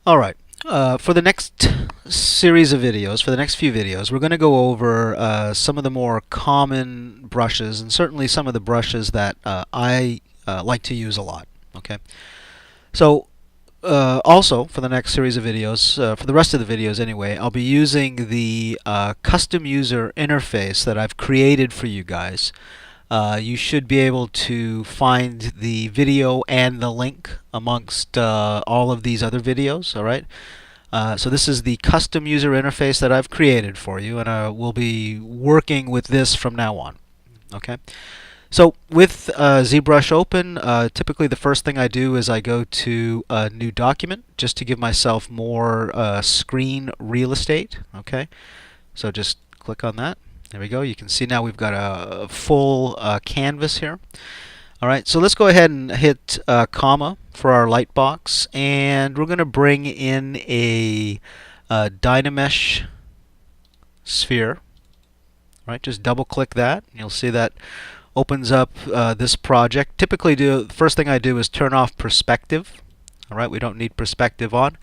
Alright, for the next series of videos, for the next few videos, we're going to go over some of the more common brushes, and certainly some of the brushes that I like to use a lot. Okay, so also for the next series of videos, for the rest of the videos anyway, I'll be using the custom user interface that I've created for you guys. You should be able to find the video and the link amongst all of these other videos. Alright, so this is the custom user interface that I've created for you, and we'll be working with this from now on. Okay, so with ZBrush open, typically the first thing I do is I go to a new document just to give myself more screen real estate. Okay, so just click on that. There we go. You can see now we've got a full canvas here. Alright, so let's go ahead and hit comma for our light box, and we're going to bring in a Dynamesh sphere. Right, just double click that. You'll see that opens up this project. Typically, the first thing I do is turn off perspective. Alright, we don't need perspective on.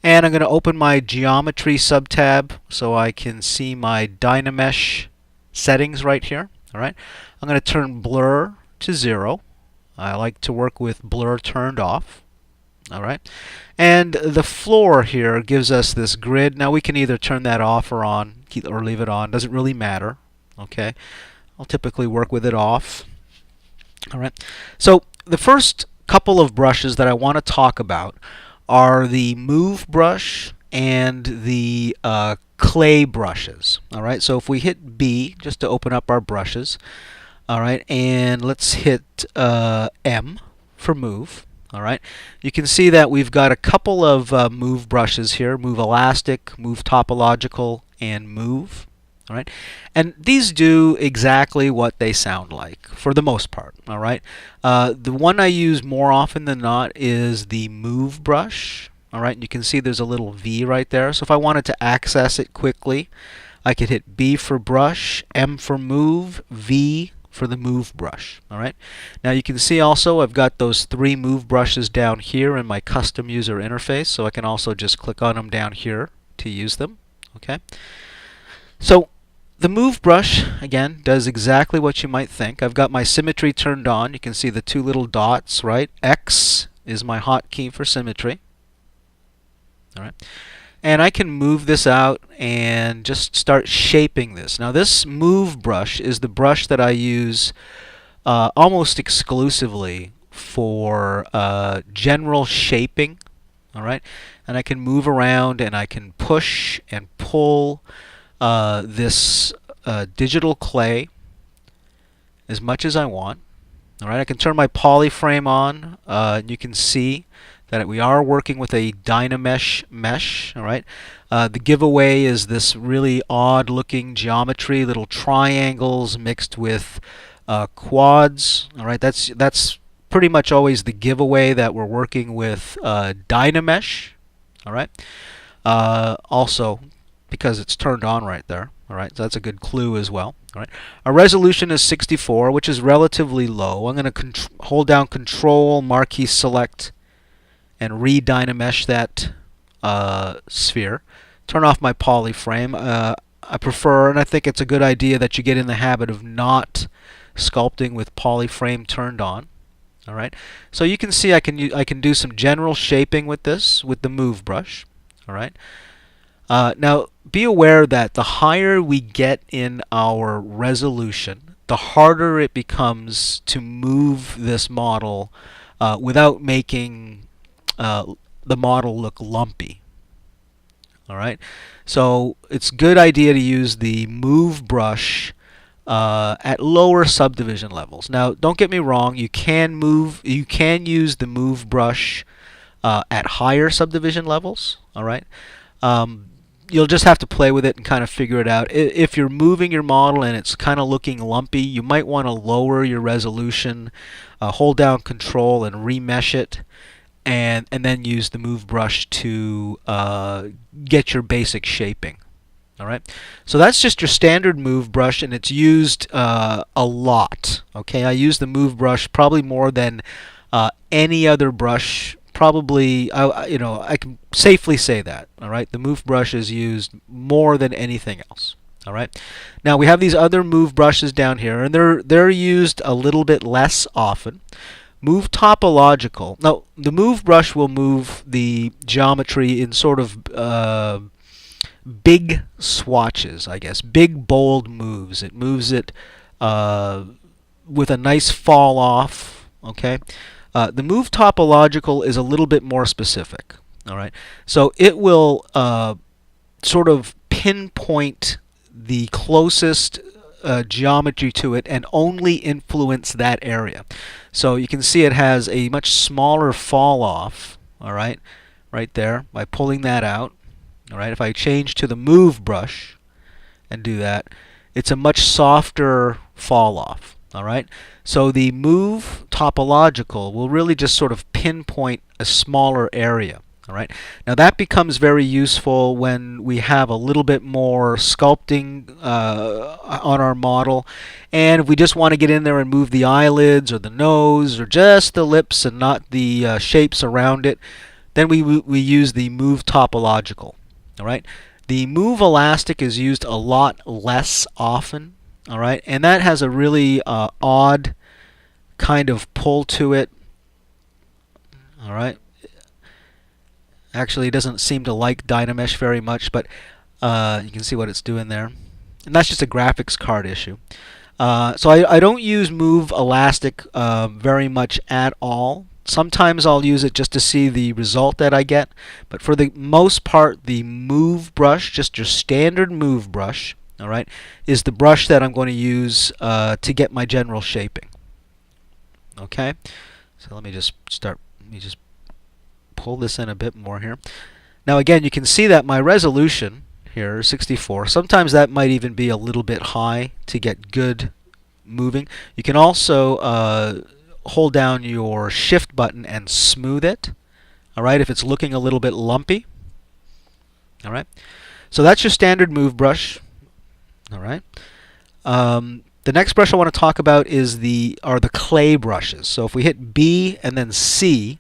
And I'm going to open my geometry subtab so I can see my Dynamesh settings right here. Alright, I'm going to turn blur to 0. I like to work with blur turned off. Alright, and the floor here gives us this grid. Now we can either turn that off or on, or leave it on. Doesn't really matter. Okay, I'll typically work with it off. Alright, so the first couple of brushes that I want to talk about are the move brush and the clay brushes. Alright, so if we hit B just to open up our brushes, alright, and let's hit M for move. Alright, you can see that we've got a couple of move brushes here: move elastic, move topological, and move. Alright, and these do exactly what they sound like for the most part. Alright, the one I use more often than not is the move brush. Alright, you can see there's a little V right there. So if I wanted to access it quickly, I could hit B for brush, M for move, V for the move brush. Alright, now you can see also I've got those 3 move brushes down here in my custom user interface, so I can also just click on them down here to use them. Okay, so the move brush, again, does exactly what you might think. I've got my symmetry turned on. You can see the 2 little dots, right? X is my hotkey for symmetry. Alright, and I can move this out and just start shaping this. Now this move brush is the brush that I use almost exclusively for general shaping. Alright, and I can move around and I can push and pull this digital clay as much as I want. Alright, I can turn my polyframe on, and you can see that we are working with a Dynamesh mesh. Alright, the giveaway is this really odd looking geometry, little triangles mixed with quads. Alright, that's pretty much always the giveaway that we're working with Dynamesh. Alright, also because it's turned on right there. Alright, so that's a good clue as well. Alright, our resolution is 64, which is relatively low. I'm going to hold down Control, Marquee Select, and re-Dynamesh that sphere. Turn off my polyframe. I prefer, and I think it's a good idea, that you get in the habit of not sculpting with polyframe turned on. Alright, so you can see I can do some general shaping with this, with the move brush. Alright, now be aware that the higher we get in our resolution, the harder it becomes to move this model without making the model look lumpy. Alright, so it's a good idea to use the move brush at lower subdivision levels. Now don't get me wrong, you can use the move brush at higher subdivision levels. Alright, you'll just have to play with it and kind of figure it out. If you're moving your model and it's kind of looking lumpy, you might want to lower your resolution, hold down Control and remesh it, and then use the move brush to get your basic shaping. Alright, so that's just your standard move brush, and it's used a lot. Okay, I use the move brush probably more than any other brush probably, I can safely say that. All right, the move brush is used more than anything else. All right. Now we have these other move brushes down here, and they're used a little bit less often. Move topological. Now the move brush will move the geometry in sort of big swatches, I guess, big bold moves. It moves it with a nice fall off. Okay. The move topological is a little bit more specific. All right. So it will sort of pinpoint the closest geometry to it and only influence that area. So you can see it has a much smaller fall off, all right, right there by pulling that out. All right, if I change to the move brush and do that, it's a much softer fall off. All right, so the move topological will really just sort of pinpoint a smaller area. All right. Now that becomes very useful when we have a little bit more sculpting on our model, and if we just want to get in there and move the eyelids or the nose or just the lips and not the shapes around it, then we use the move topological. All right. The move elastic is used a lot less often. All right, and that has a really odd kind of pull to it. All right. Actually, it doesn't seem to like Dynamesh very much, but you can see what it's doing there. And that's just a graphics card issue. So I don't use Move Elastic very much at all. Sometimes I'll use it just to see the result that I get. But for the most part, the Move brush, just your standard Move brush, all right, is the brush that I'm going to use to get my general shaping. Okay? So let me just pull this in a bit more here. Now again, you can see that my resolution here is 64. Sometimes that might even be a little bit high to get good moving. You can also hold down your shift button and smooth it. All right, if it's looking a little bit lumpy. All right, so that's your standard move brush. All right. The next brush I want to talk about are the clay brushes. So if we hit B and then C,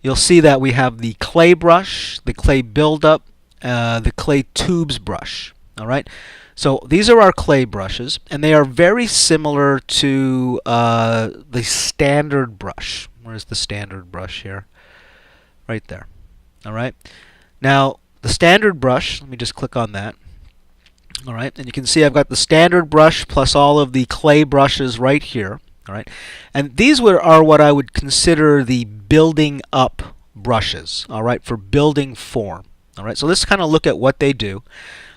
you'll see that we have the clay brush, the clay buildup, the clay tubes brush. All right. So these are our clay brushes, and they are very similar to the standard brush. Where's the standard brush here? Right there. All right. Now the standard brush. Let me just click on that. All right, and you can see I've got the standard brush plus all of the clay brushes right here. All right, and these are what I would consider the building up brushes. All right, for building form. All right, so let's kind of look at what they do.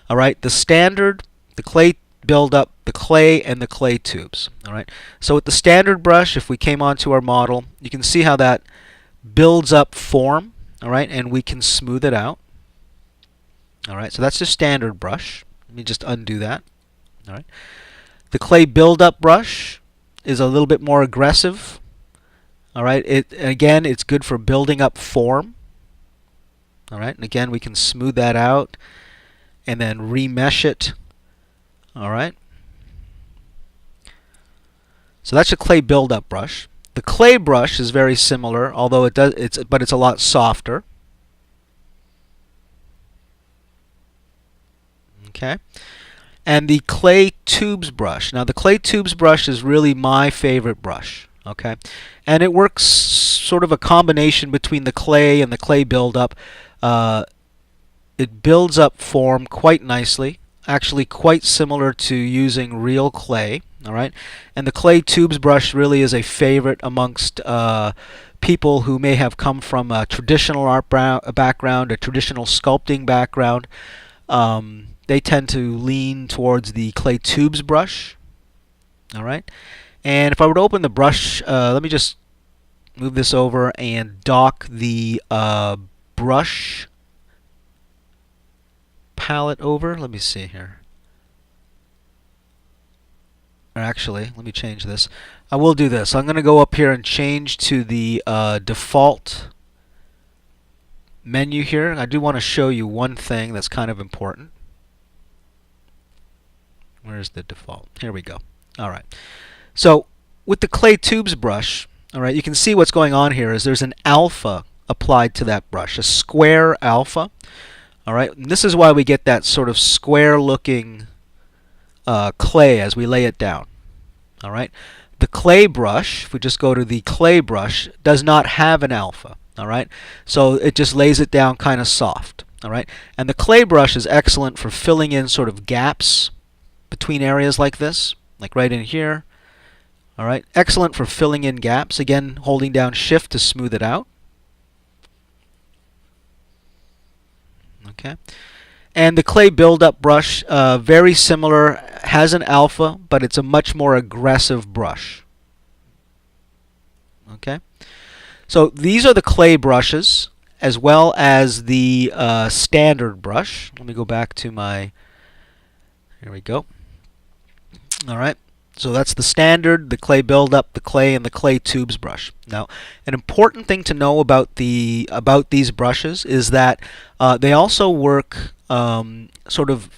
All right, the standard, the clay buildup, the clay, and the clay tubes. All right, so with the standard brush, if we came onto our model, you can see how that builds up form. All right, and we can smooth it out. All right, so that's the standard brush. Let me just undo that. All right. The clay buildup brush is a little bit more aggressive. All right. Again, it's good for building up form. All right. And again, we can smooth that out and then remesh it. All right. So that's a clay buildup brush. The clay brush is very similar, although but it's a lot softer. Okay, and the clay tubes brush. Now the clay tubes brush is really my favorite brush. Okay, and it works sort of a combination between the clay and the clay buildup. It builds up form quite nicely, actually quite similar to using real clay. All right, and the clay tubes brush really is a favorite amongst people who may have come from a traditional art background, a traditional sculpting background. They tend to lean towards the clay tubes brush. All right, and if I were to open the brush, let me just move this over and dock the brush palette over. Let me see here. Or actually, let me change this. I will do this. I'm going to go up here and change to the default menu here. I do want to show you one thing that's kind of important. Where's the default? Here we go. All right. So with the clay tubes brush, all right, you can see what's going on here is there's an alpha applied to that brush, a square alpha. All right, and this is why we get that sort of square-looking clay as we lay it down. All right, the clay brush, if we just go to the clay brush, does not have an alpha. All right, so it just lays it down kind of soft. All right, and the clay brush is excellent for filling in sort of gaps between areas like this, like right in here. All right, excellent for filling in gaps. Again, holding down Shift to smooth it out. Okay, and the clay build-up brush, very similar, has an alpha, but it's a much more aggressive brush. Okay, so these are the clay brushes as well as the standard brush. Let me go back to my, here we go. All right, so that's the standard, the clay build-up, the clay, and the clay tubes brush. Now, an important thing to know about these brushes is that they also work sort of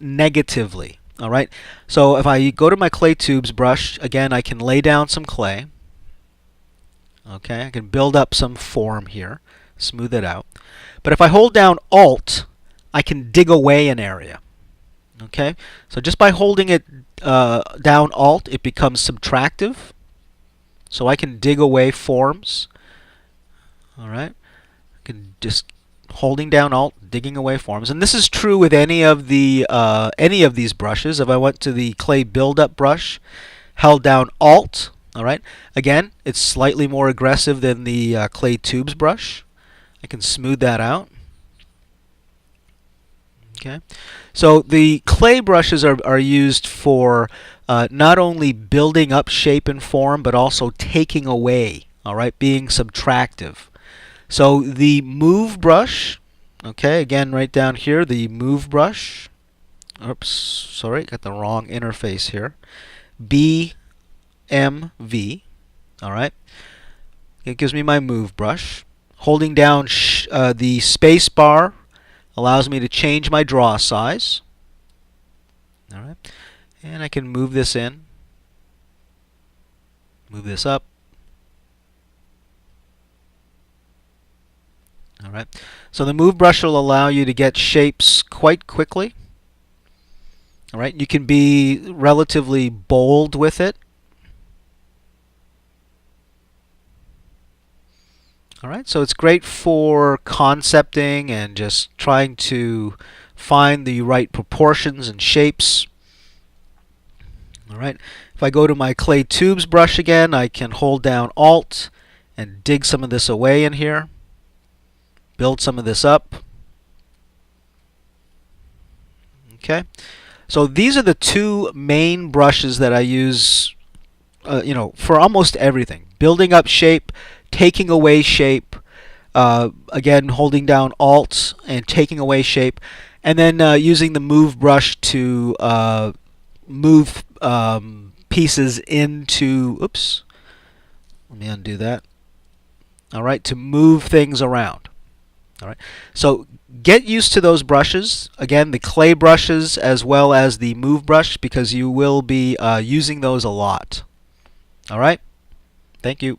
negatively. All right, so if I go to my clay tubes brush, again, I can lay down some clay. Okay, I can build up some form here, smooth it out. But if I hold down Alt, I can dig away an area. Okay, so just by holding it down Alt, it becomes subtractive. So I can dig away forms. All right, I can just holding down Alt, digging away forms, and this is true with any of these brushes. If I went to the clay build-up brush, held down Alt, all right, again, it's slightly more aggressive than the clay tubes brush. I can smooth that out. Okay, so the clay brushes are used for not only building up shape and form, but also taking away. All right, being subtractive. So the move brush, okay, again right down here, the move brush. Oops, sorry, got the wrong interface here. BMV. All right, it gives me my move brush. Holding down the space bar allows me to change my draw size. All right, and I can move this in, move this up. All right, so the move brush will allow you to get shapes quite quickly. All right, you can be relatively bold with it. All right, so it's great for concepting and just trying to find the right proportions and shapes. All right, if I go to my clay tubes brush again, I can hold down Alt and dig some of this away in here, build some of this up. Okay, so these are the two main brushes that I use, for almost everything: building up shape, taking away shape, again holding down Alt and taking away shape, and then using the move brush to move pieces into, oops, let me undo that. All right, to move things around. All right, so get used to those brushes, again the clay brushes as well as the move brush, because you will be using those a lot. All right, thank you.